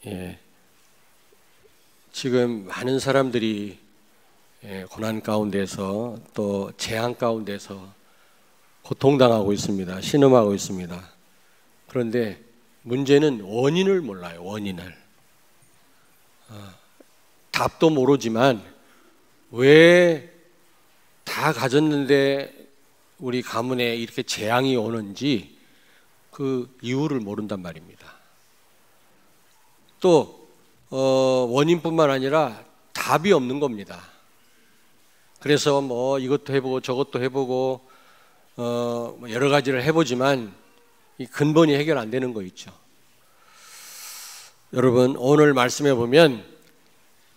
예, 지금 많은 사람들이 고난 가운데서 또 재앙 가운데서 고통당하고 있습니다. 신음하고 있습니다. 그런데 문제는 원인을 몰라요. 원인을. 답도 모르지만 왜 다 가졌는데 우리 가문에 이렇게 재앙이 오는지 그 이유를 모른단 말입니다. 또 원인뿐만 아니라 답이 없는 겁니다. 그래서 뭐 이것도 해보고 저것도 해보고 여러 가지를 해보지만 이 근본이 해결 안 되는 거 있죠. 여러분, 오늘 말씀해 보면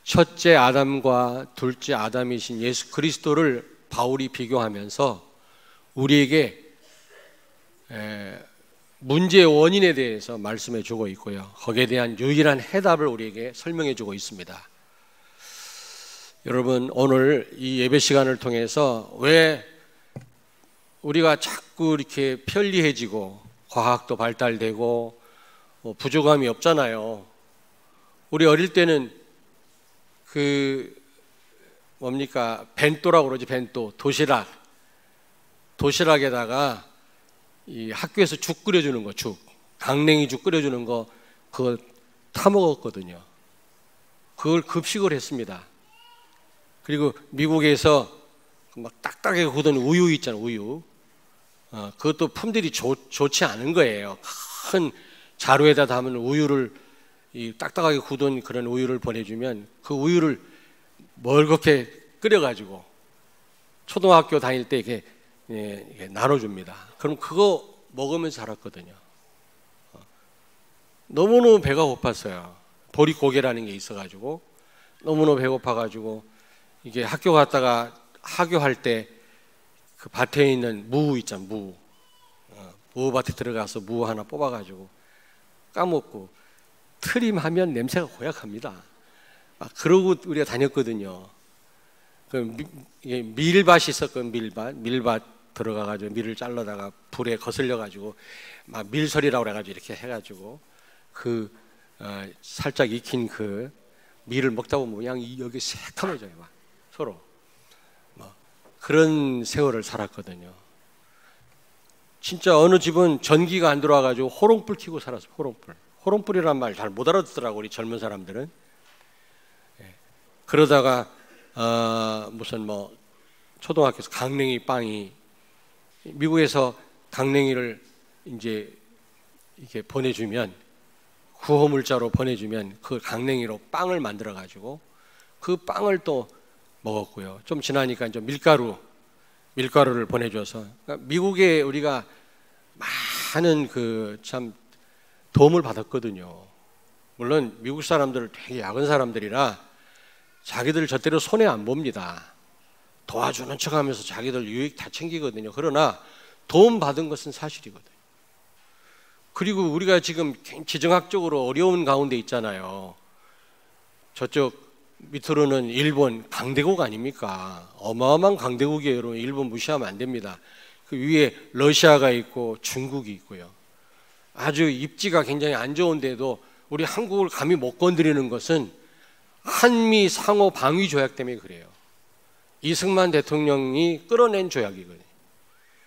첫째 아담과 둘째 아담이신 예수 그리스도를 바울이 비교하면서 우리에게 문제의 원인에 대해서 말씀해 주고 있고요. 거기에 대한 유일한 해답을 우리에게 설명해 주고 있습니다. 여러분, 오늘 이 예배 시간을 통해서 왜 우리가 자꾸 이렇게 편리해지고 과학도 발달되고 부족함이 없잖아요. 우리 어릴 때는 벤또라고 그러지. 벤또, 도시락에다가 이 학교에서 죽 끓여주는 거, 강냉이 죽 끓여주는 거, 그거 타 먹었거든요. 그걸 급식을 했습니다. 그리고 미국에서 막 딱딱하게 굳은 우유 있잖아요, 우유. 그것도 품질이 좋지 않은 거예요. 큰 자루에다 담은 우유를, 이 딱딱하게 굳은 그런 우유를 보내주면 그 우유를 멀겋게 끓여가지고 초등학교 다닐 때 이렇게 나눠줍니다. 그럼 그거 먹으면서 자랐거든요. 너무너무 배가 고팠어요. 보릿고개라는 게 있어가지고 너무너무 배고파가지고 이게 학교 갔다가 하교할 때 그 밭에 있는 무 있잖아, 무밭에 들어가서 무 하나 뽑아가지고 까먹고 트림하면 냄새가 고약합니다. 그러고 우리가 다녔거든요. 밀밭이 있었거든. 밀밭 들어가가지고 밀을 잘라다가 불에 거슬려가지고 막 밀설이라고 그래가지고 이렇게 해가지고 살짝 익힌 그 밀을 먹다 보면 그냥 여기 새카매져요. 막 서로 그런 세월을 살았거든요. 진짜 어느 집은 전기가 안 들어와가지고 호롱불 켜고 살았어요. 호롱불이란 말 잘 못 알아듣더라고, 우리 젊은 사람들은. 그러다가 무슨 초등학교에서 강냉이 빵이, 미국에서 강냉이를 이제 이렇게 보내주면, 구호물자로 보내주면 그 강냉이로 빵을 만들어 가지고 그 빵을 또 먹었고요. 좀 지나니까 이제 밀가루를 보내줘서, 그러니까 미국에 우리가 많은 참 도움을 받았거든요. 물론 미국 사람들 되게 야근 사람들이라 자기들 절대로 손해 안 봅니다. 도와주는 척하면서 자기들 유익 다 챙기거든요. 그러나 도움 받은 것은 사실이거든요. 그리고 우리가 지금 지정학적으로 어려운 가운데 있잖아요. 저쪽 밑으로는 일본 강대국 아닙니까? 어마어마한 강대국이에요. 여러분, 일본 무시하면 안 됩니다. 그 위에 러시아가 있고 중국이 있고요. 아주 입지가 굉장히 안 좋은데도 우리 한국을 감히 못 건드리는 것은 한미 상호 방위 조약 때문에 그래요. 이승만 대통령이 끌어낸 조약이거든요.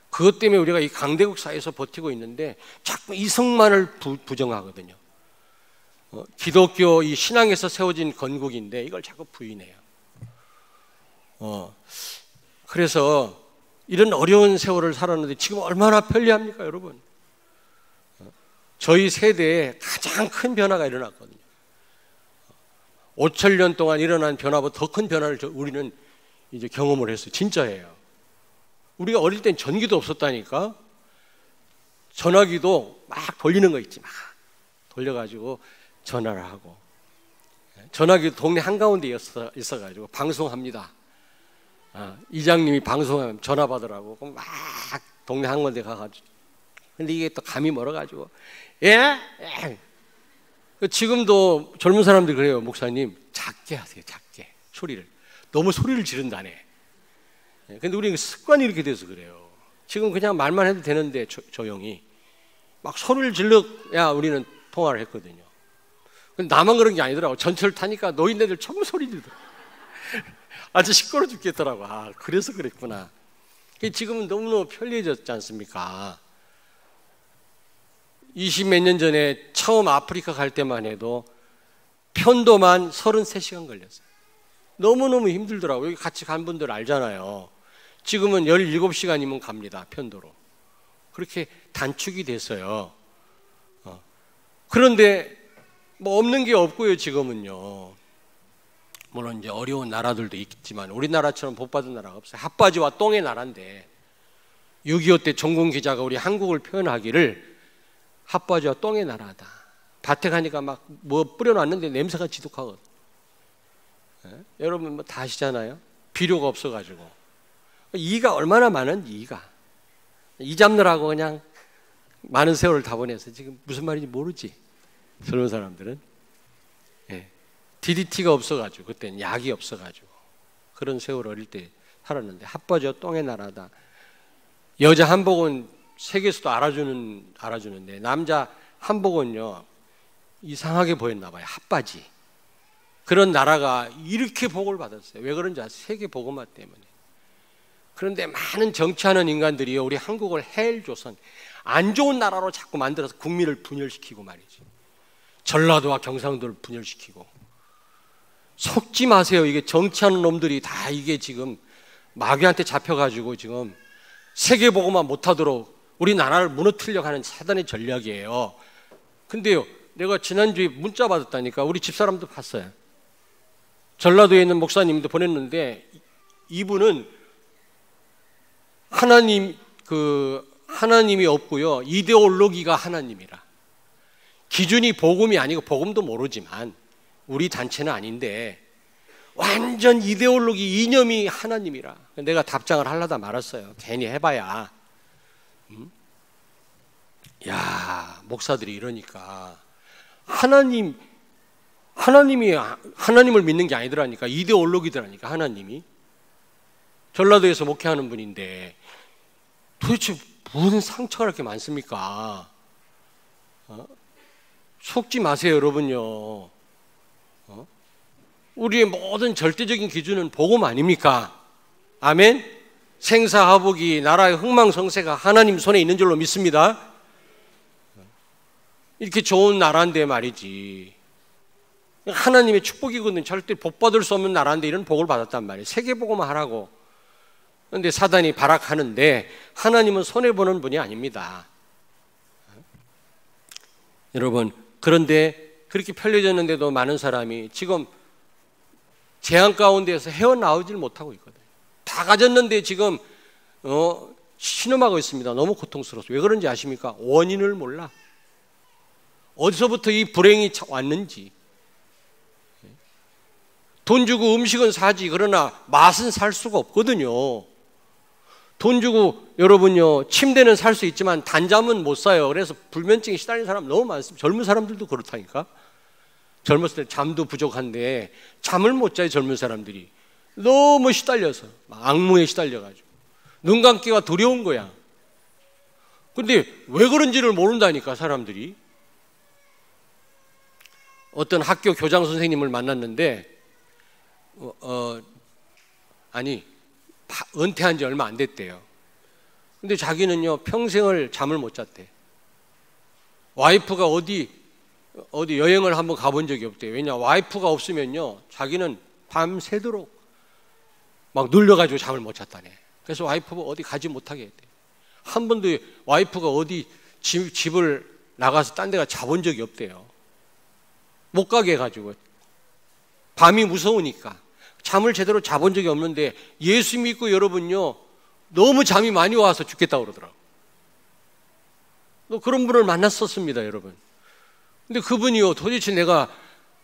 그것 때문에 우리가 이 강대국 사이에서 버티고 있는데 자꾸 이승만을 부정하거든요. 기독교 이 신앙에서 세워진 건국인데 이걸 자꾸 부인해요. 그래서 이런 어려운 세월을 살았는데 지금 얼마나 편리합니까, 여러분? 저희 세대에 가장 큰 변화가 일어났거든요. 5,000년 동안 일어난 변화보다 더 큰 변화를 우리는 이제 경험을 했어요. 진짜예요. 우리가 어릴 땐 전기도 없었다니까. 전화기도 막 돌리는 거 있지, 막 돌려가지고 전화를 하고, 전화기 동네 한가운데 있어가지고 방송합니다. 이장님이 방송하면 전화 받으라고 그럼 막 동네 한가운데 가가지고, 근데 이게 또 감이 멀어가지고 지금도 젊은 사람들이 그래요. 목사님 작게 하세요. 작게 소리를. 너무 소리를 지른다네. 근데 우리는 습관이 이렇게 돼서 그래요. 지금 그냥 말만 해도 되는데 조용히 막 소리를 질러야 우리는 통화를 했거든요. 나만 그런 게 아니더라고. 전철 타니까 노인네들 전부 소리 지르더라고. 아주 시끄러워 죽겠더라고. 아, 그래서 그랬구나. 지금은 너무너무 편리해졌지 않습니까? 20몇 년 전에 처음 아프리카 갈 때만 해도 편도만 33시간 걸렸어요. 너무너무 힘들더라고요. 여기 같이 간 분들 알잖아요. 지금은 17시간이면 갑니다. 편도로. 그렇게 단축이 됐어요. 그런데 뭐 없는 게 없고요. 지금은요. 물론 이제 어려운 나라들도 있지만 우리나라처럼 복받은 나라가 없어요. 핫바지와 똥의 나라인데 6.25 때 종군 기자가 우리 한국을 표현하기를 핫바지와 똥의 나라다. 밭에 가니까 막 뭐 뿌려놨는데 냄새가 지독하거든. 여러분 뭐 다 아시잖아요. 비료가 없어가지고 이가 얼마나 많은지 이 잡느라고 그냥 많은 세월을 다 보내서 지금 무슨 말인지 모르지. 젊은 사람들은 DDT가 없어가지고 그때는 약이 없어가지고 그런 세월 어릴 때 살았는데 핫바지와 똥의 나라다. 여자 한복은 세계에서도 알아주는데 남자 한복은요 이상하게 보였나 봐요. 핫바지. 그런 나라가 이렇게 복을 받았어요. 왜 그런지 아세요? 세계 복음화 때문에. 그런데 많은 정치하는 인간들이 우리 한국을 헬조선 안 좋은 나라로 자꾸 만들어서 국민을 분열시키고 말이지. 전라도와 경상도를 분열시키고. 속지 마세요. 이게 정치하는 놈들이 다 이게 지금 마귀한테 잡혀가지고 지금 세계 복음화 못하도록 우리나라를 무너뜨리려고 하는 사단의 전략이에요. 근데요, 내가 지난주에 문자 받았다니까. 우리 집사람도 봤어요. 전라도에 있는 목사님도 보냈는데 이분은 하나님이 없고요. 이데올로기가 하나님이라. 기준이 복음이 아니고 복음도 모르지만 우리 단체는 아닌데 완전 이데올로기 이념이 하나님이라. 내가 답장을 하려다 말았어요. 괜히 해봐야. 야, 목사들이 이러니까 하나님이 하나님을 믿는 게 아니더라니까. 이데올로기더라니까. 하나님이 전라도에서 목회하는 분인데 도대체 무슨 상처가 이렇게 많습니까? 속지 마세요, 여러분요. 우리의 모든 절대적인 기준은 복음 아닙니까? 아멘? 생사하복이 나라의 흥망성쇠가 하나님 손에 있는 줄로 믿습니다. 이렇게 좋은 나라인데 말이지. 하나님의 축복이거든. 절대 복 받을 수 없는 나라인데 이런 복을 받았단 말이에요. 세계복음만 하라고. 그런데 사단이 발악하는데 하나님은 손해보는 분이 아닙니다. 여러분, 그런데 그렇게 편리해졌는데도 많은 사람이 지금 재앙 가운데에서 헤어나오질 못하고 있거든요. 다 가졌는데 지금 신음하고 있습니다. 너무 고통스러워서. 왜 그런지 아십니까? 원인을 몰라. 어디서부터 이 불행이 왔는지. 돈 주고 음식은 사지. 그러나 맛은 살 수가 없거든요. 돈 주고 여러분요 침대는 살 수 있지만 단잠은 못 사요. 그래서 불면증에 시달리는 사람 너무 많습니다. 젊은 사람들도 그렇다니까. 젊었을 때 잠도 부족한데 잠을 못 자요. 젊은 사람들이 너무 시달려서 악몽에 시달려가지고 눈 감기가 두려운 거야. 근데 왜 그런지를 모른다니까 사람들이. 어떤 학교 교장 선생님을 만났는데 은퇴한 지 얼마 안 됐대요. 근데 자기는요 평생을 잠을 못 잤대. 와이프가 어디 여행을 한번 가본 적이 없대요. 왜냐, 와이프가 없으면요 자기는 밤새도록 막 눌려가지고 잠을 못 잤다네. 그래서 와이프가 어디 가지 못하게 했대. 한 번도 와이프가 어디 집을 나가서 딴 데가 자본 적이 없대요. 못 가게 해가지고. 밤이 무서우니까 잠을 제대로 자본 적이 없는데 예수 믿고 여러분요 너무 잠이 많이 와서 죽겠다고 그러더라고. 또 그런 분을 만났었습니다, 여러분. 근데 그분이요 도대체 내가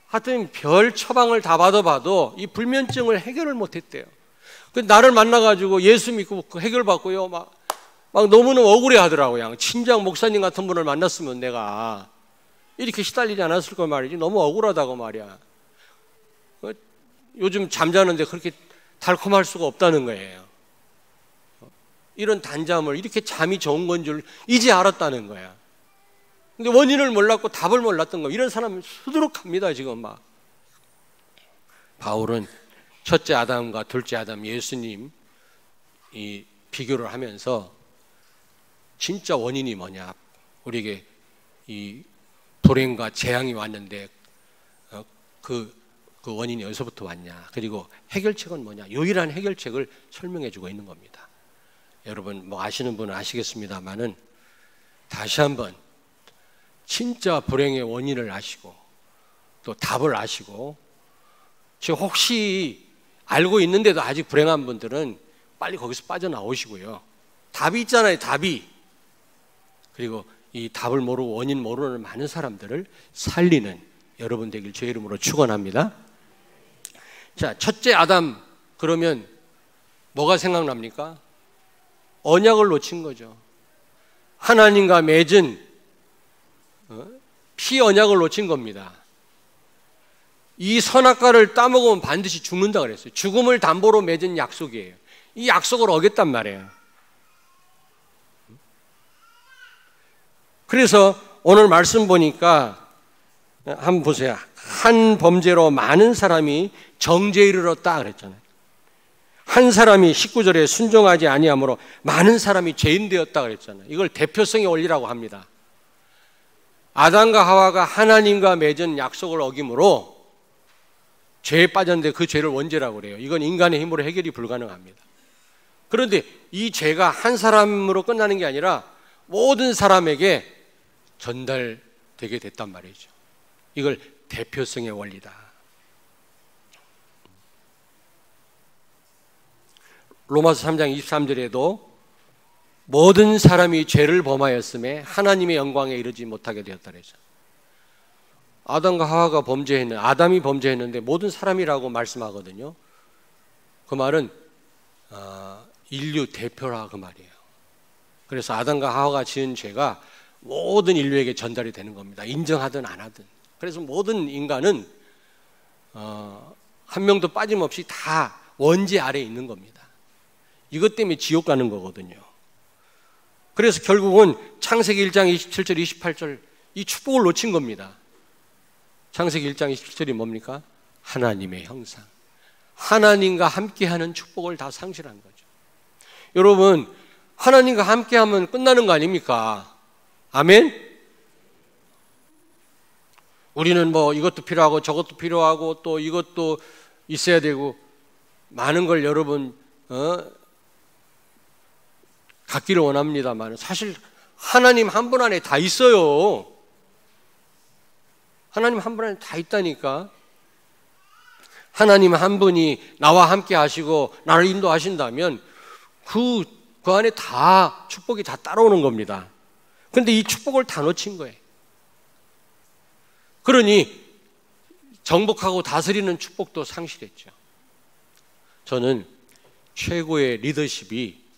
하여튼 별 처방을 다 받아봐도 이 불면증을 해결을 못했대요. 나를 만나가지고 예수 믿고 해결받고요 막 너무너무 억울해 하더라고요. 친정 목사님 같은 분을 만났으면 내가 이렇게 시달리지 않았을 거 말이지. 너무 억울하다고 말이야. 요즘 잠자는데 그렇게 달콤할 수가 없다는 거예요. 이런 단잠을 이렇게 잠이 좋은 건 줄 이제 알았다는 거야. 근데 원인을 몰랐고 답을 몰랐던 거, 이런 사람 수두룩합니다 지금 막. 바울은 첫째 아담과 둘째 아담 예수님 이 비교를 하면서 진짜 원인이 뭐냐, 우리에게 이 불행과 재앙이 왔는데 그 원인이 어디서부터 왔냐, 그리고 해결책은 뭐냐, 유일한 해결책을 설명해 주고 있는 겁니다. 여러분 뭐 아시는 분은 아시겠습니다만은 다시 한번 진짜 불행의 원인을 아시고 또 답을 아시고, 지금 혹시 알고 있는데도 아직 불행한 분들은 빨리 거기서 빠져나오시고요. 답이 있잖아요, 답이. 그리고 이 답을 모르고 원인 모르는 많은 사람들을 살리는 여러분 되길 주의 이름으로 축원합니다. 자, 첫째 아담 그러면 뭐가 생각납니까? 언약을 놓친 거죠. 하나님과 맺은 피 언약을 놓친 겁니다. 이 선악과를 따먹으면 반드시 죽는다 그랬어요. 죽음을 담보로 맺은 약속이에요. 이 약속을 어겼단 말이에요. 그래서 오늘 말씀 보니까 한번 보세요. 한 범죄로 많은 사람이 정죄에 이르렀다 그랬잖아요. 한 사람이 19절에 순종하지 아니하므로 많은 사람이 죄인 되었다 그랬잖아요. 이걸 대표성의 원리라고 합니다. 아담과 하와가 하나님과 맺은 약속을 어김으로 죄에 빠졌는데 그 죄를 원죄라고 그래요. 이건 인간의 힘으로 해결이 불가능합니다. 그런데 이 죄가 한 사람으로 끝나는 게 아니라 모든 사람에게 전달되게 됐단 말이죠. 이걸 대표성의 원리다. 로마서 3장 23절에도 모든 사람이 죄를 범하였음에 하나님의 영광에 이르지 못하게 되었다 그랬죠. 아담과 하와가 범죄했는데, 아담이 범죄했는데 모든 사람이라고 말씀하거든요. 그 말은 인류 대표라 그 말이에요. 그래서 아담과 하와가 지은 죄가 모든 인류에게 전달이 되는 겁니다. 인정하든 안 하든. 그래서 모든 인간은 한 명도 빠짐없이 다 원죄 아래에 있는 겁니다. 이것 때문에 지옥 가는 거거든요. 그래서 결국은 창세기 1장 27절 28절 이 축복을 놓친 겁니다. 창세기 1장 27절이 뭡니까? 하나님의 형상, 하나님과 함께하는 축복을 다 상실한 거죠. 여러분, 하나님과 함께하면 끝나는 거 아닙니까? 아멘? 우리는 뭐 이것도 필요하고 저것도 필요하고 또 이것도 있어야 되고 많은 걸 여러분 갖기를 원합니다만 사실 하나님 한 분 안에 다 있어요. 하나님 한 분 안에 다 있다니까. 하나님 한 분이 나와 함께 하시고 나를 인도하신다면 그 안에 다 축복이 다 따라오는 겁니다. 그런데 이 축복을 다 놓친 거예요. 그러니 정복하고 다스리는 축복도 상실했죠. 저는 최고의 리더십이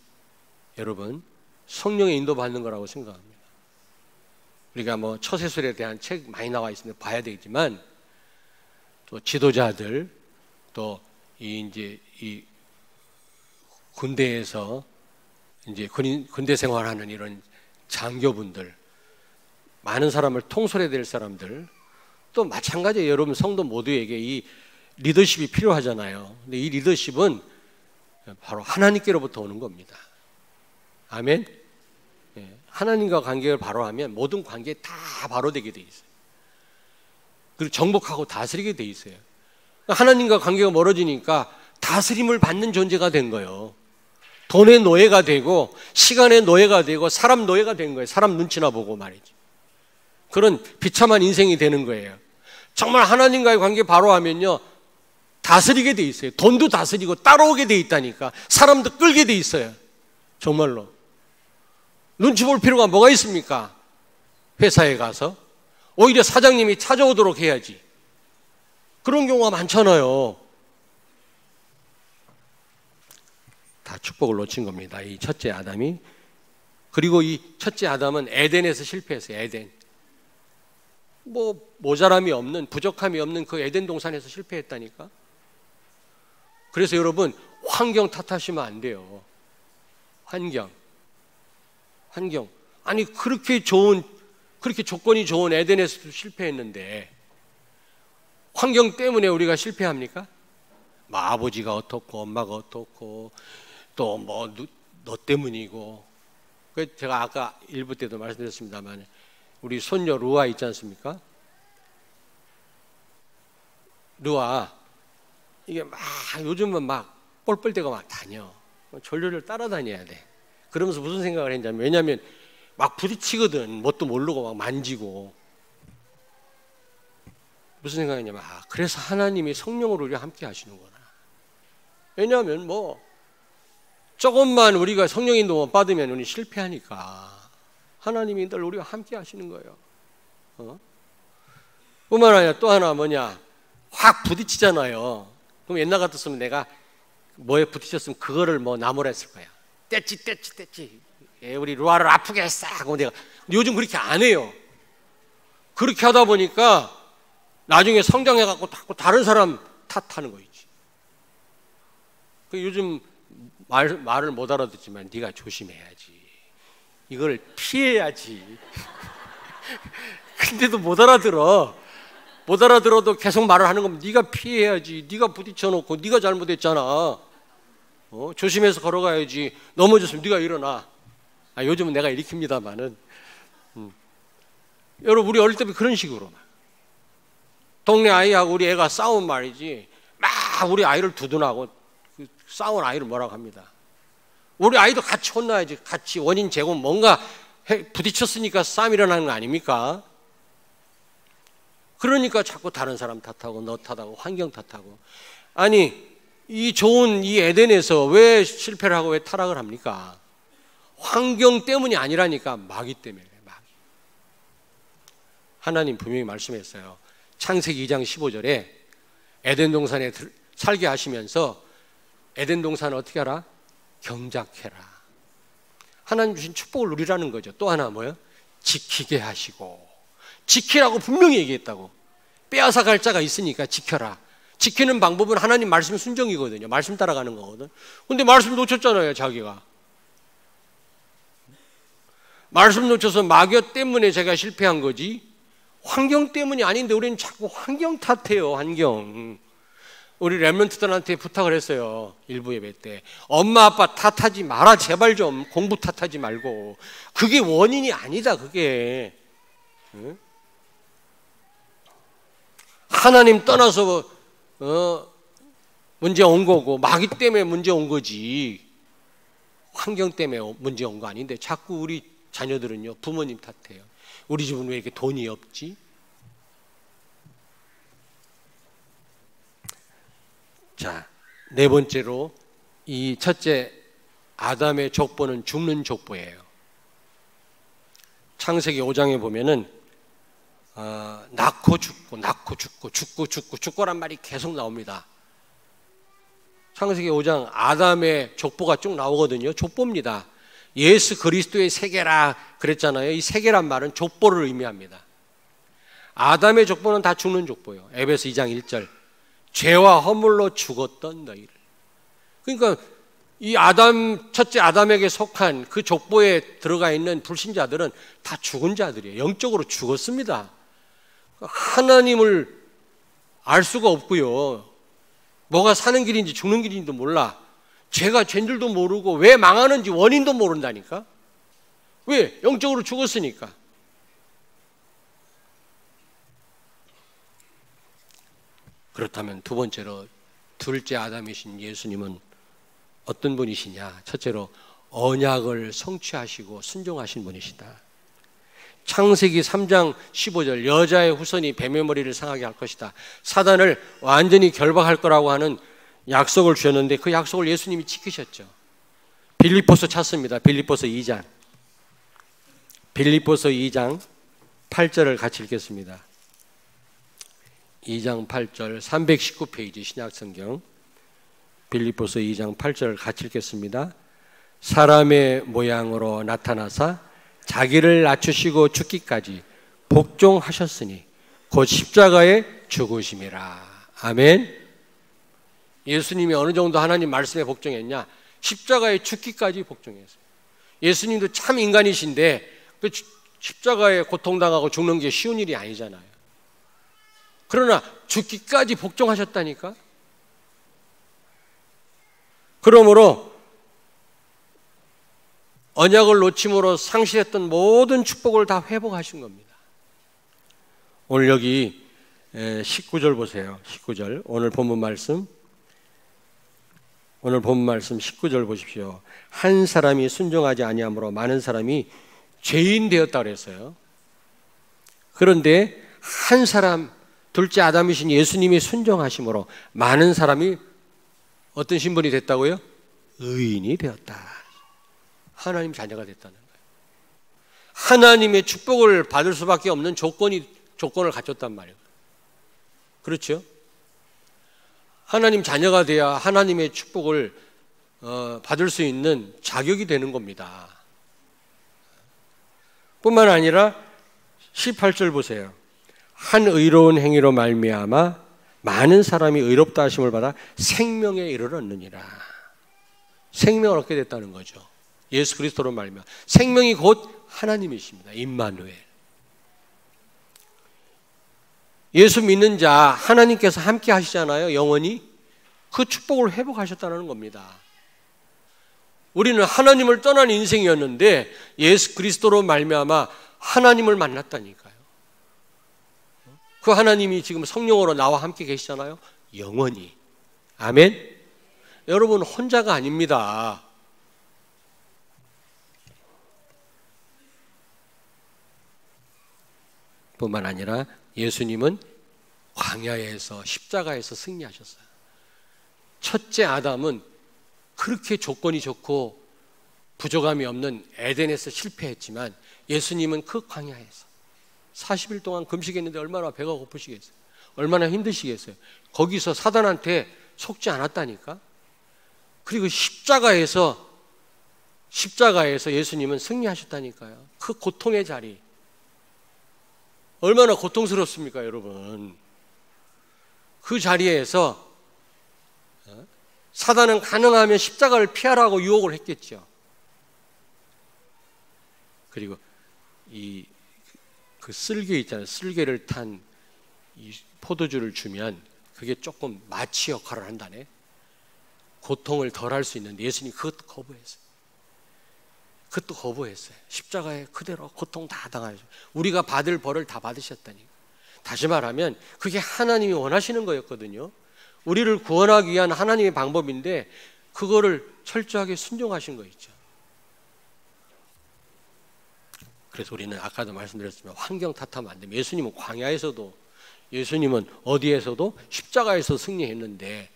여러분 성령의 인도받는 거라고 생각합니다. 우리가 뭐 처세술에 대한 책 많이 나와 있으면 봐야 되겠지만 또 지도자들 또 이 군대에서 이제 군대 생활하는 이런 장교분들, 많은 사람을 통솔해야 될 사람들, 또 마찬가지예요. 여러분 성도 모두에게 이 리더십이 필요하잖아요. 근데 이 리더십은 바로 하나님께로부터 오는 겁니다. 아멘. 하나님과 관계를 바로 하면 모든 관계 다 바로 되게 돼 있어요. 그리고 정복하고 다스리게 돼 있어요. 하나님과 관계가 멀어지니까 다스림을 받는 존재가 된 거예요. 돈의 노예가 되고 시간의 노예가 되고 사람 노예가 된 거예요. 사람 눈치나 보고 말이지. 그런 비참한 인생이 되는 거예요. 정말 하나님과의 관계 바로 하면요 다스리게 돼 있어요. 돈도 다스리고 따라오게 돼 있다니까. 사람도 끌게 돼 있어요. 정말로. 눈치 볼 필요가 뭐가 있습니까? 회사에 가서 오히려 사장님이 찾아오도록 해야지. 그런 경우가 많잖아요. 다 축복을 놓친 겁니다. 이 첫째 아담이. 그리고 이 첫째 아담은 에덴에서 실패했어요. 에덴. 뭐 모자람이 없는, 부족함이 없는 그 에덴 동산에서 실패했다니까. 그래서 여러분 환경 탓하시면 안 돼요. 환경. 아니 그렇게 좋은 그렇게 조건이 좋은 에덴에서도 실패했는데 환경 때문에 우리가 실패합니까? 뭐 아버지가 어떻고 엄마가 어떻고 또 뭐 너 때문이고. 제가 아까 일부 때도 말씀드렸습니다만 우리 손녀 루아 있지 않습니까? 루아 이게 막 요즘은 막 뻘뻘대고 막 다녀. 전류를 따라다녀야 돼. 그러면서 무슨 생각을 했냐면, 왜냐하면 막 부딪히거든. 뭣도 모르고 막 만지고. 무슨 생각이냐면 그래서 하나님이 성령으로 우리와 함께 하시는구나. 왜냐하면 뭐 조금만 우리가 성령 인도 못 받으면 우리 실패하니까 하나님이 늘 우리와 함께 하시는 거예요. 뿐만 아니라 또 하나 뭐냐, 확 부딪히잖아요. 그럼 옛날 같았으면 내가 뭐에 부딪혔으면 그거를 뭐 나무라 했을 거야. 떼찌. 우리 루아를 아프게 했어 하고 내가. 근데 요즘 그렇게 안 해요. 그렇게 하다 보니까 나중에 성장해갖고 자꾸 다른 사람 탓하는 거 있지. 요즘 말을 못 알아듣지만 네가 조심해야지. 이걸 피해야지. 근데도 못 알아들어. 못 알아들어도 계속 말을 하는 거면 네가 피해야지. 네가 부딪혀놓고 네가 잘못했잖아. 조심해서 걸어가야지. 넘어졌으면 네가 일어나. 요즘은 내가 일으킵니다마는. 여러분 우리 어릴 때부터 그런 식으로 동네 아이하고 우리 애가 싸운 말이지 막 우리 아이를 두둔하고 싸운 아이를 뭐라고 합니다. 우리 아이도 같이 혼나야지. 같이 원인 제공, 뭔가 부딪혔으니까 싸움 일어나는 거 아닙니까? 그러니까 자꾸 다른 사람 탓하고 너 탓하고 환경 탓하고. 아니 이 좋은 이 에덴에서 왜 실패를 하고 왜 타락을 합니까? 환경 때문이 아니라니까. 마귀 때문에. 마귀. 하나님 분명히 말씀했어요. 창세기 2장 15절에 에덴 동산에 살게 하시면서 에덴 동산을 어떻게 하라? 경작해라. 하나님 주신 축복을 누리라는 거죠. 또 하나 뭐예요? 지키게 하시고. 지키라고 분명히 얘기했다고. 빼앗아 갈 자가 있으니까 지켜라. 지키는 방법은 하나님 말씀 순종이거든요. 말씀 따라가는 거거든. 근데 말씀 놓쳤잖아요, 자기가. 말씀 놓쳐서 마귀 때문에 제가 실패한 거지 환경 때문이 아닌데 우리는 자꾸 환경 탓해요. 환경. 우리 렘넌트들한테 부탁을 했어요. 일부 예배 때. 엄마 아빠 탓하지 마라. 제발 좀. 공부 탓하지 말고. 그게 원인이 아니다. 그게. 하나님 떠나서 문제 온 거고 마귀 때문에 문제 온 거지 환경 때문에 문제 온 거 아닌데 자꾸 우리 자녀들은요 부모님 탓해요. 우리 집은 왜 이렇게 돈이 없지? 자, 네 번째로 이 첫째 아담의 족보는 죽는 족보예요. 창세기 5장에 보면은 낳고 죽고란 말이 계속 나옵니다. 창세기 5장 아담의 족보가 쭉 나오거든요. 족보입니다. 예수 그리스도의 세계라 그랬잖아요. 이 세계란 말은 족보를 의미합니다. 아담의 족보는 다 죽는 족보예요. 에베소 2장 1절 죄와 허물로 죽었던 너희를. 그러니까 이 첫째 아담에게 속한 그 족보에 들어가 있는 불신자들은 다 죽은 자들이에요. 영적으로 죽었습니다. 하나님을 알 수가 없고요. 뭐가 사는 길인지 죽는 길인지도 몰라. 죄가 죄인 줄도 모르고 왜 망하는지 원인도 모른다니까. 왜? 영적으로 죽었으니까. 그렇다면 두 번째로 둘째 아담이신 예수님은 어떤 분이시냐? 첫째로 언약을 성취하시고 순종하신 분이시다. 창세기 3장 15절 여자의 후손이 뱀의 머리를 상하게 할 것이다. 사단을 완전히 결박할 거라고 하는 약속을 주셨는데 그 약속을 예수님이 지키셨죠. 빌립보서 찾습니다. 빌립보서 2장 8절을 같이 읽겠습니다. 2장 8절 319페이지 신약성경 빌립보서 2장 8절을 같이 읽겠습니다. 사람의 모양으로 나타나사 자기를 낮추시고 죽기까지 복종하셨으니 곧 십자가에 죽으심이라. 아멘. 예수님이 어느 정도 하나님 말씀에 복종했냐? 십자가에 죽기까지 복종했어요. 예수님도 참 인간이신데 십자가에 고통당하고 죽는 게 쉬운 일이 아니잖아요. 그러나 죽기까지 복종하셨다니까. 그러므로 언약을 놓침으로 상실했던 모든 축복을 다 회복하신 겁니다. 오늘 여기 19절 보세요. 19절 오늘 본문 말씀 19절 보십시오. 한 사람이 순종하지 아니함으로 많은 사람이 죄인 되었다 그랬어요. 그런데 한 사람, 둘째 아담이신 예수님이 순종하심으로 많은 사람이 어떤 신분이 됐다고요? 의인이 되었다. 하나님 자녀가 됐다는 거예요. 하나님의 축복을 받을 수밖에 없는 조건을 갖췄단 말이에요. 그렇죠? 하나님 자녀가 돼야 하나님의 축복을 받을 수 있는 자격이 되는 겁니다. 뿐만 아니라 18절 보세요. 한 의로운 행위로 말미암아 많은 사람이 의롭다 하심을 받아 생명에 이르렀느니라. 생명을 얻게 됐다는 거죠. 예수 그리스도로 말미암아 생명이 곧 하나님이십니다. 임마누엘. 예수 믿는 자 하나님께서 함께 하시잖아요. 영원히. 그 축복을 회복하셨다는 겁니다. 우리는 하나님을 떠난 인생이었는데 예수 그리스도로 말미암아 하나님을 만났다니까요. 그 하나님이 지금 성령으로 나와 함께 계시잖아요. 영원히. 아멘. 여러분 혼자가 아닙니다. 뿐만 아니라 예수님은 광야에서 십자가에서 승리하셨어요. 첫째 아담은 그렇게 조건이 좋고 부족함이 없는 에덴에서 실패했지만 예수님은 그 광야에서 40일 동안 금식했는데 얼마나 배가 고프시겠어요? 얼마나 힘드시겠어요? 거기서 사단한테 속지 않았다니까. 그리고 십자가에서 예수님은 승리하셨다니까요. 그 고통의 자리 얼마나 고통스럽습니까, 여러분? 그 자리에서 사단은 가능하면 십자가를 피하라고 유혹을 했겠죠. 그리고 그 쓸개 있잖아요. 쓸개를 탄 이 포도주를 주면 그게 조금 마취 역할을 한다네. 고통을 덜 할 수 있는데 예수님이 그것도 거부했어요. 십자가에 그대로 고통 다 당하죠. 우리가 받을 벌을 다 받으셨다니까. 다시 말하면 그게 하나님이 원하시는 거였거든요. 우리를 구원하기 위한 하나님의 방법인데 그거를 철저하게 순종하신 거 있죠. 그래서 우리는 아까도 말씀드렸지만 환경 탓하면 안 됩니다. 예수님은 광야에서도 예수님은 어디에서도 십자가에서 승리했는데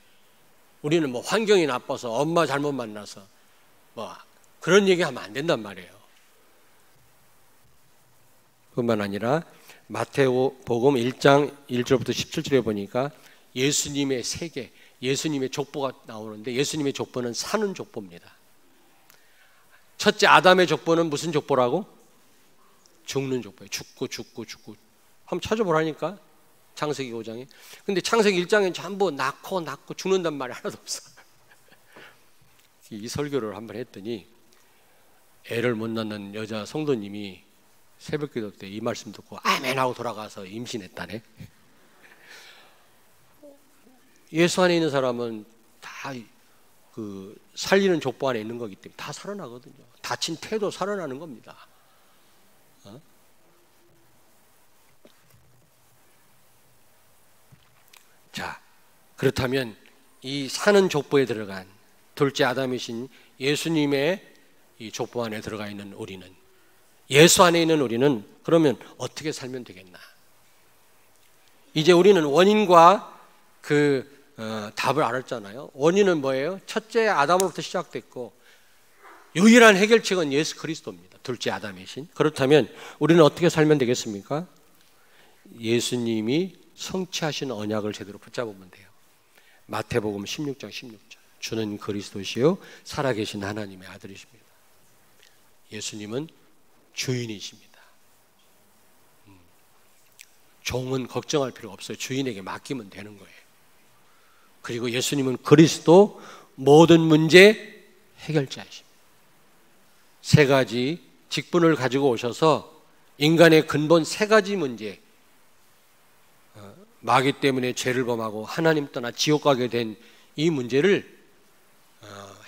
우리는 뭐 환경이 나빠서 엄마 잘못 만나서 뭐 그런 얘기하면 안 된단 말이에요. 뿐만 아니라 마태복음 1장 1절부터 17절에 보니까 예수님의 세계, 예수님의 족보가 나오는데 예수님의 족보는 사는 족보입니다. 첫째 아담의 족보는 무슨 족보라고? 죽는 족보예요. 죽고. 한번 찾아보라니까. 창세기 5장에. 근데 창세기 1장에 전부 낳고 죽는단 말이 하나도 없어. 이 설교를 한번 했더니 애를 못 낳는 여자 성도님이 새벽기도 때 이 말씀 듣고 아멘 하고 돌아가서 임신했다네. 예수 안에 있는 사람은 다 그 살리는 족보 안에 있는 거기 때문에 다 살아나거든요. 다친 태도 살아나는 겁니다. 자, 그렇다면 이 사는 족보에 들어간 둘째 아담이신 예수님의 이 족보 안에 들어가 있는 우리는, 예수 안에 있는 우리는 그러면 어떻게 살면 되겠나? 이제 우리는 원인과 답을 알았잖아요. 원인은 뭐예요? 첫째 아담으로부터 시작됐고 유일한 해결책은 예수 그리스도입니다. 둘째 아담이신. 그렇다면 우리는 어떻게 살면 되겠습니까? 예수님이 성취하신 언약을 제대로 붙잡으면 돼요. 마태복음 16장 16절. 주는 그리스도시요 살아계신 하나님의 아들이십니다. 예수님은 주인이십니다. 종은 걱정할 필요 없어요. 주인에게 맡기면 되는 거예요. 그리고 예수님은 그리스도 모든 문제 해결자이십니다. 세 가지 직분을 가지고 오셔서 인간의 근본 세 가지 문제, 마귀 때문에 죄를 범하고 하나님 떠나 지옥 가게 된 이 문제를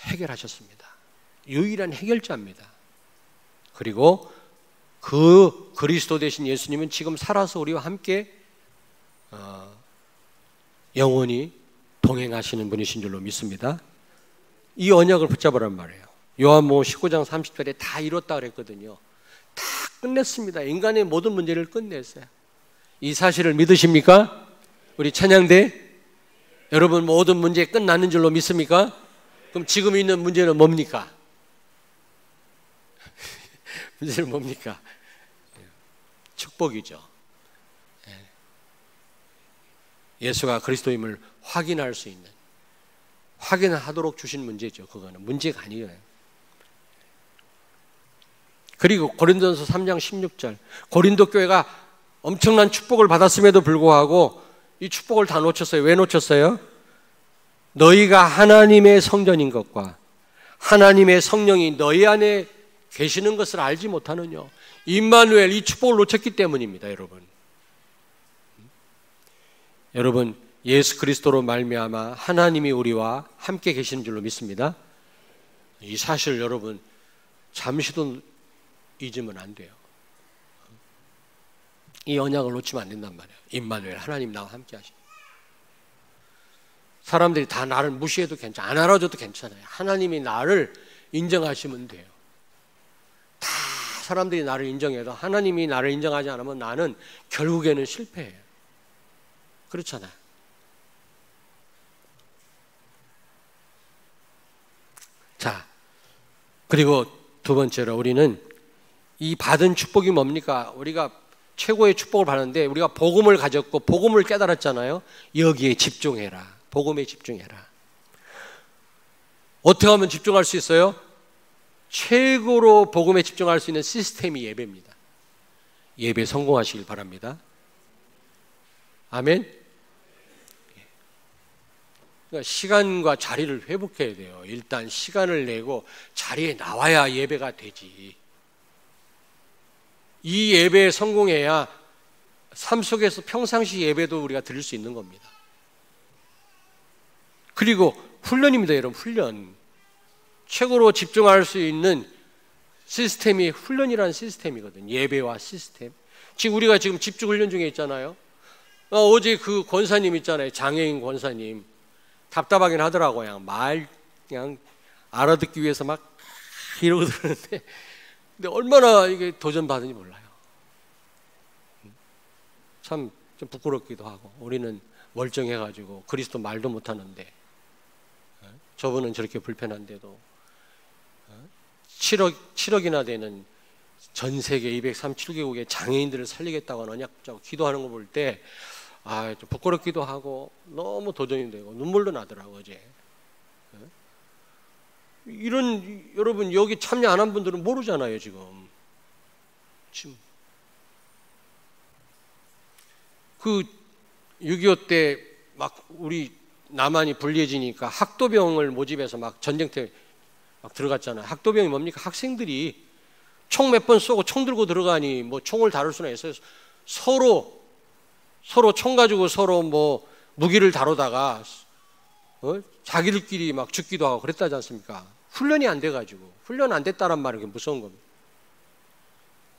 해결하셨습니다. 유일한 해결자입니다. 그리고 그 그리스도 되신 예수님은 지금 살아서 우리와 함께 영원히 동행하시는 분이신 줄로 믿습니다. 이 언약을 붙잡으란 말이에요. 요한복음 19장 30절에 다 이뤘다 그랬거든요. 다 끝냈습니다. 인간의 모든 문제를 끝냈어요. 이 사실을 믿으십니까? 우리 찬양대 여러분 모든 문제 끝나는 줄로 믿습니까? 그럼 지금 있는 문제는 뭡니까? 문제는 뭡니까? 축복이죠. 예수가 그리스도임을 확인할 수 있는, 확인하도록 주신 문제죠. 그거는 문제가 아니에요. 그리고 고린도전서 3장 16절, 고린도 교회가 엄청난 축복을 받았음에도 불구하고 이 축복을 다 놓쳤어요. 왜 놓쳤어요? 너희가 하나님의 성전인 것과 하나님의 성령이 너희 안에 계시는 것을 알지 못하느냐. 임마누엘, 이 축복을 놓쳤기 때문입니다. 여러분 예수 그리스도로 말미암아 하나님이 우리와 함께 계시는 줄로 믿습니다. 이 사실 여러분 잠시도 잊으면 안 돼요. 이 언약을 놓치면 안 된단 말이에요. 임마누엘, 하나님 나와 함께 하시는. 사람들이 다 나를 무시해도 괜찮아요. 안 알아줘도 괜찮아요. 하나님이 나를 인정하시면 돼요. 다 사람들이 나를 인정해도 하나님이 나를 인정하지 않으면 나는 결국에는 실패해요. 그렇잖아요. 자, 그리고 두 번째로 우리는 이 받은 축복이 뭡니까? 우리가 최고의 축복을 받았는데 우리가 복음을 가졌고 복음을 깨달았잖아요. 여기에 집중해라. 복음에 집중해라. 어떻게 하면 집중할 수 있어요? 최고로 복음에 집중할 수 있는 시스템이 예배입니다. 예배 성공하시길 바랍니다. 아멘. 그러니까 시간과 자리를 회복해야 돼요. 일단 시간을 내고 자리에 나와야 예배가 되지. 이 예배에 성공해야 삶 속에서 평상시 예배도 우리가 드릴 수 있는 겁니다. 그리고 훈련입니다, 여러분. 훈련. 최고로 집중할 수 있는 시스템이 훈련이라는 시스템이거든요. 예배와 시스템. 지금 우리가 지금 집중 훈련 중에 있잖아요. 어제 그 권사님 있잖아요. 장애인 권사님. 답답하긴 하더라고요. 그냥 알아듣기 위해서 막 이러고 들었는데, 근데 얼마나 이게 도전받은지 몰라요. 참 좀 부끄럽기도 하고, 우리는 멀쩡해가지고 그리스도 말도 못하는데, 저분은 저렇게 불편한데도 7억이나 되는 전 세계 237개국의 장애인들을 살리겠다고 언약 붙잡고 기도하는 거 볼 때 좀 부끄럽기도 하고 너무 도전이 되고 눈물도 나더라고요. 어제. 이런 여러분 여기 참여 안 한 분들은 모르잖아요. 지금 그 6.25 때 막 우리 남한이 불리해지니까 학도병을 모집해서 막 전쟁터에 막 들어갔잖아요. 학도병이 뭡니까? 학생들이 총 몇 번 쏘고 총 들고 들어가니 뭐 총을 다룰 수는 있어요. 서로 총 가지고 서로 뭐 무기를 다루다가 자기들끼리 막 죽기도 하고 그랬다지 않습니까? 훈련이 안 돼가지고. 훈련 안 됐다란 말은 그게 무서운 겁니다.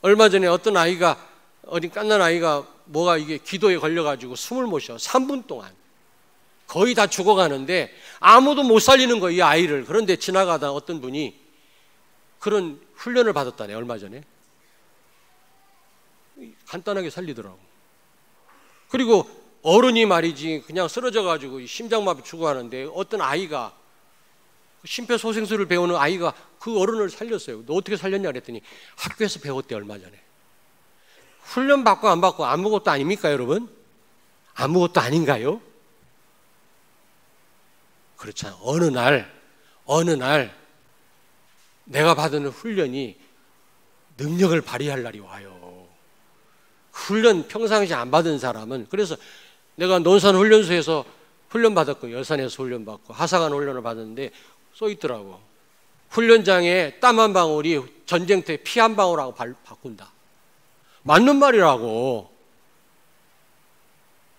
얼마 전에 어떤 아이가, 어디 깐난 아이가 뭐가 이게 기도에 걸려가지고 숨을 못 쉬어. 3분 동안. 거의 다 죽어가는데 아무도 못 살리는 거예요, 이 아이를. 그런데 지나가다 어떤 분이 그런 훈련을 받았다네, 얼마 전에. 간단하게 살리더라고. 그리고 어른이 말이지 그냥 쓰러져가지고 심장마비 죽어가는데 어떤 아이가, 심폐소생술을 배우는 아이가 그 어른을 살렸어요. 너 어떻게 살렸냐 그랬더니 학교에서 배웠대, 얼마 전에. 훈련 받고 안 받고 아무것도 아닙니까, 여러분? 아무것도 아닌가요? 그렇잖아요. 어느 날 내가 받은 훈련이 능력을 발휘할 날이 와요. 훈련 평상시에 안 받은 사람은, 그래서 내가 논산훈련소에서 훈련 받았고 여산에서 훈련 받고 하사관 훈련을 받았는데 써 있더라고. 훈련장에 땀 한 방울이 전쟁터에 피 한 방울하고 바꾼다. 맞는 말이라고.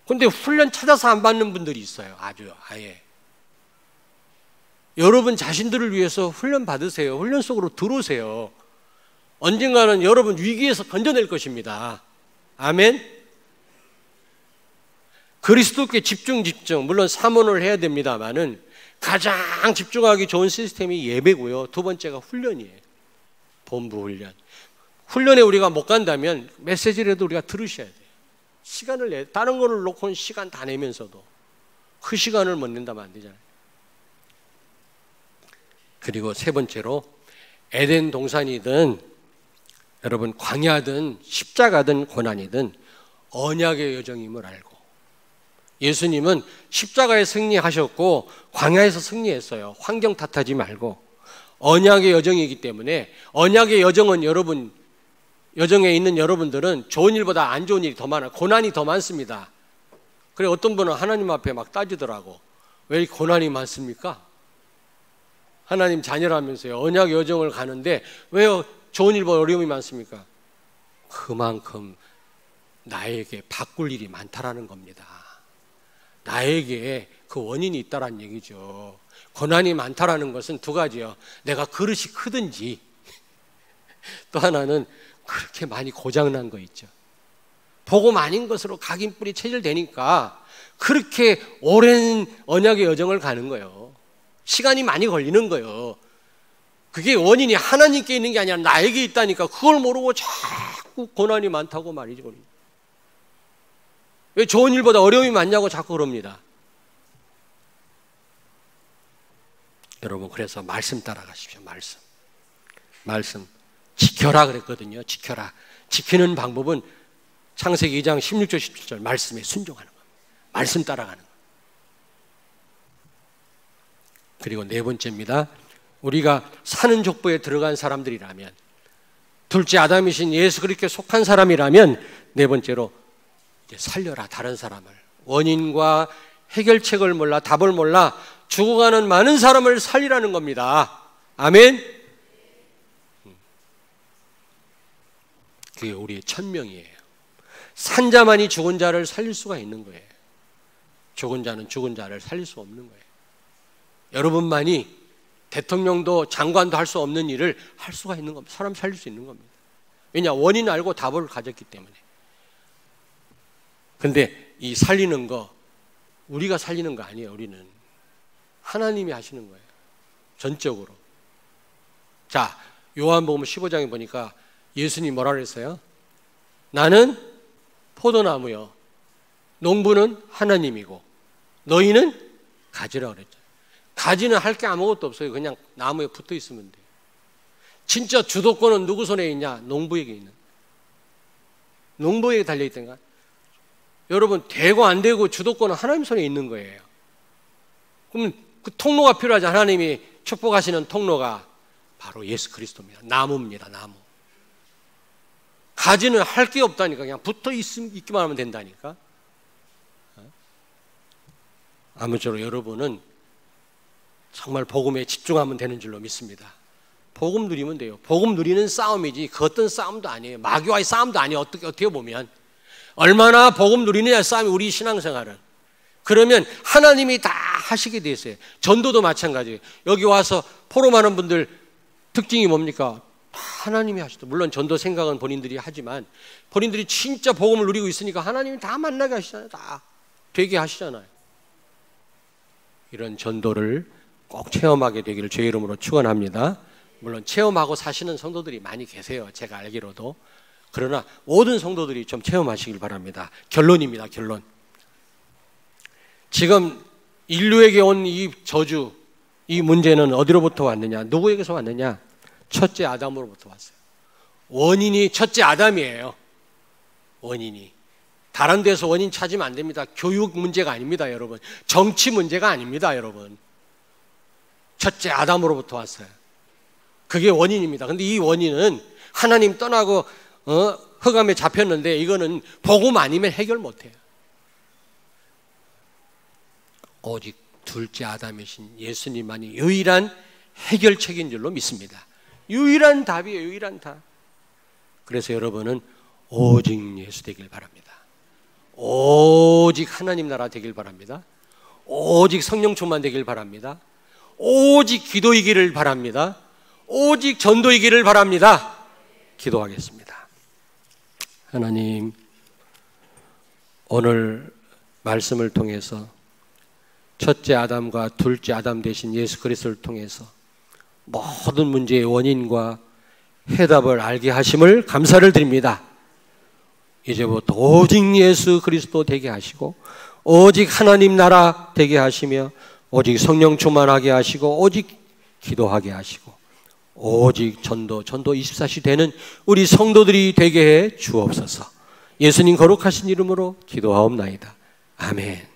근데 훈련 찾아서 안 받는 분들이 있어요. 아예. 여러분 자신들을 위해서 훈련 받으세요. 훈련 속으로 들어오세요. 언젠가는 여러분 위기에서 건져낼 것입니다. 아멘. 그리스도께 집중. 물론 사모를 해야 됩니다만은 가장 집중하기 좋은 시스템이 예배고요. 두 번째가 훈련이에요. 본부 훈련. 훈련에 우리가 못 간다면 메시지라도 우리가 들으셔야 돼요. 시간을 내, 다른 거를 놓고는 시간 다 내면서도 그 시간을 못 낸다면 안 되잖아요. 그리고 세 번째로 에덴 동산이든 여러분 광야든 십자가든 고난이든 언약의 여정임을 알고, 예수님은 십자가에 승리하셨고 광야에서 승리했어요. 환경 탓하지 말고 언약의 여정이기 때문에, 언약의 여정은 여러분, 여정에 있는 여러분들은 좋은 일보다 안 좋은 일이 더 많아요. 고난이 더 많습니다. 그래 어떤 분은 하나님 앞에 막 따지더라고. 왜 고난이 많습니까? 하나님 자녀라면서요. 언약 여정을 가는데 왜 좋은 일보다 어려움이 많습니까? 그만큼 나에게 바꿀 일이 많다라는 겁니다. 나에게 그 원인이 있다라는 얘기죠. 고난이 많다라는 것은 두 가지요. 내가 그릇이 크든지, 또 하나는 그렇게 많이 고장난 거 있죠. 복음 아닌 것으로 각인뿌리 체질되니까 그렇게 오랜 언약의 여정을 가는 거예요. 시간이 많이 걸리는 거예요. 그게 원인이 하나님께 있는 게 아니라 나에게 있다니까 그걸 모르고 자꾸 고난이 많다고 말이죠. 왜 좋은 일보다 어려움이 많냐고 자꾸 그럽니다. 여러분, 그래서 말씀 따라가십시오. 말씀 지켜라 그랬거든요. 지켜라. 지키는 방법은 창세기 2장 16절 17절 말씀에 순종하는 겁니다. 말씀 따라가는 겁니다. 그리고 네 번째입니다. 우리가 사는 족보에 들어간 사람들이라면, 둘째 아담이신 예수 그리스도께 속한 사람이라면, 네 번째로 이제 살려라 다른 사람을. 원인과 해결책을 몰라, 답을 몰라 죽어가는 많은 사람을 살리라는 겁니다. 아멘. 그게 우리의 천명이에요. 산자만이 죽은 자를 살릴 수가 있는 거예요. 죽은 자는 죽은 자를 살릴 수 없는 거예요. 여러분만이 대통령도 장관도 할 수 없는 일을 할 수가 있는 겁니다. 사람 살릴 수 있는 겁니다. 왜냐? 원인 알고 답을 가졌기 때문에. 근데 이 살리는 거 우리가 살리는 거 아니에요. 우리는 하나님이 하시는 거예요. 전적으로. 자, 요한복음 15장에 보니까 예수님이 뭐라 그랬어요? 나는 포도나무요, 농부는 하나님이고 너희는 가지라 그랬죠. 가지는 할 게 아무것도 없어요. 그냥 나무에 붙어 있으면 돼요. 진짜 주도권은 누구 손에 있냐? 농부에게 있는. 농부에게 달려있던가? 여러분, 되고 안 되고 주도권은 하나님 손에 있는 거예요. 그러면 그 통로가 필요하죠. 하나님이 축복하시는 통로가 바로 예수 그리스도입니다. 나무입니다. 나무. 가지는 할 게 없다니까. 그냥 붙어 있기만 하면 된다니까. 아무쪼록 여러분은 정말 복음에 집중하면 되는 줄로 믿습니다. 복음 누리면 돼요. 복음 누리는 싸움이지 그 어떤 싸움도 아니에요. 마귀와의 싸움도 아니에요. 어떻게 보면 얼마나 복음 누리느냐 싸움이 우리 신앙생활은. 그러면 하나님이 다 하시게 돼 있어요. 전도도 마찬가지예요. 여기 와서 포럼하는 분들 특징이 뭡니까? 하나님이 하시죠. 물론 전도 생각은 본인들이 하지만 본인들이 진짜 복음을 누리고 있으니까 하나님이 다 만나게 하시잖아요. 다 되게 하시잖아요. 이런 전도를 꼭 체험하게 되기를 주의 이름으로 축원합니다. 물론 체험하고 사시는 성도들이 많이 계세요. 제가 알기로도. 그러나 모든 성도들이 좀 체험하시길 바랍니다. 결론입니다. 결론. 지금 인류에게 온 이 저주, 이 문제는 어디로부터 왔느냐? 누구에게서 왔느냐? 첫째 아담으로부터 왔어요. 원인이 첫째 아담이에요. 원인이. 다른 데서 원인 찾으면 안 됩니다. 교육 문제가 아닙니다, 여러분. 정치 문제가 아닙니다, 여러분. 첫째 아담으로부터 왔어요. 그게 원인입니다. 근데 이 원인은 하나님 떠나고 흑암에 잡혔는데 이거는 복음 아니면 해결 못해요. 오직 둘째 아담이신 예수님만이 유일한 해결책인 줄로 믿습니다. 유일한 답이에요. 유일한 답. 그래서 여러분은 오직 예수 되길 바랍니다. 오직 하나님 나라 되길 바랍니다. 오직 성령 충만 되길 바랍니다. 오직 기도이기를 바랍니다. 오직 전도이기를 바랍니다. 기도하겠습니다. 하나님, 오늘 말씀을 통해서 첫째 아담과 둘째 아담 되신 예수 그리스도를 통해서 모든 문제의 원인과 해답을 알게 하심을 감사를 드립니다. 이제부터 오직 예수 그리스도 되게 하시고 오직 하나님 나라 되게 하시며 오직 성령 충만하게 하시고 오직 기도하게 하시고 오직 전도 24시 되는 우리 성도들이 되게 해 주옵소서. 예수님 거룩하신 이름으로 기도하옵나이다. 아멘.